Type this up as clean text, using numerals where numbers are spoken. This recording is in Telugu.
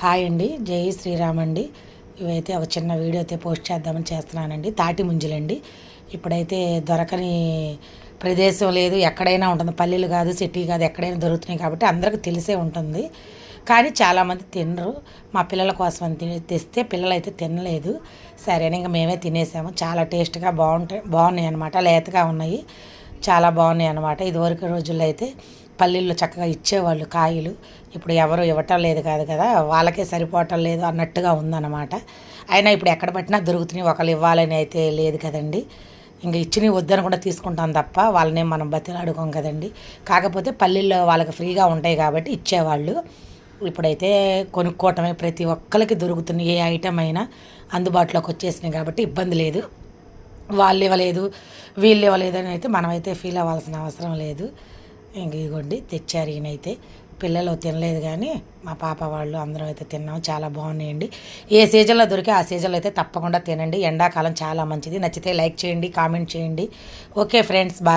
హాయ్ అండి, జై శ్రీరామ్ అండి. ఇవైతే ఒక చిన్న వీడియో అయితే పోస్ట్ చేద్దామని చేస్తున్నానండి. తాటి ముంజలండి. ఇప్పుడైతే దొరకని ప్రదేశం లేదు, ఎక్కడైనా ఉంటుంది. పల్లెలు కాదు, సిటీ కాదు, ఎక్కడైనా దొరుకుతున్నాయి కాబట్టి అందరికీ తెలిసే ఉంటుంది. కానీ చాలామంది తినరు. మా పిల్లల కోసం అని తెస్తే పిల్లలు అయితే తినలేదు. సరే ఇంకా మేమే తినేసాము. చాలా టేస్ట్గా బాగున్నాయి అన్నమాట. లేతగా ఉన్నాయి, చాలా బాగున్నాయి అన్నమాట. ఇదివరకు రోజుల్లో అయితే పల్లెల్లో చక్కగా ఇచ్చేవాళ్ళు కాయలు. ఇప్పుడు ఎవరు ఇవ్వటం లేదు కాదు కదా, వాళ్ళకే సరిపోవటం లేదు అన్నట్టుగా ఉందన్నమాట. అయినా ఇప్పుడు ఎక్కడ పట్టినా దొరుకుతున్నాయి, ఒకళ్ళు ఇవ్వాలని అయితే లేదు కదండి. ఇంకా ఇచ్చినవి వద్దని కూడా తీసుకుంటాం తప్ప వాళ్ళని మనం బతిలాడుకోం కదండి. కాకపోతే పల్లెల్లో వాళ్ళకి ఫ్రీగా ఉంటాయి కాబట్టి ఇచ్చేవాళ్ళు. ఇప్పుడైతే కొనుక్కోవటమే, ప్రతి ఒక్కరికి దొరుకుతుంది. ఏ ఐటమ్ అయినా అందుబాటులోకి వచ్చేసినాయి కాబట్టి ఇబ్బంది లేదు. వాళ్ళు ఇవ్వలేదు, వీళ్ళు ఇవ్వలేదు అని అయితే మనమైతే ఫీల్ అవ్వాల్సిన అవసరం లేదు. ఇంక ఇదిగోండి తెచ్చారు. ఈయనైతే పిల్లలు తినలేదు కానీ మా పాప వాళ్ళు అందరం అయితే తిన్నాం. చాలా బాగున్నాయండి. ఏ సీజన్లో దొరికే ఆ సీజన్లో అయితే తప్పకుండా తినండి. ఎండాకాలం చాలా మంచిది. నచ్చితే లైక్ చేయండి, కామెంట్ చేయండి. Okay friends, bye.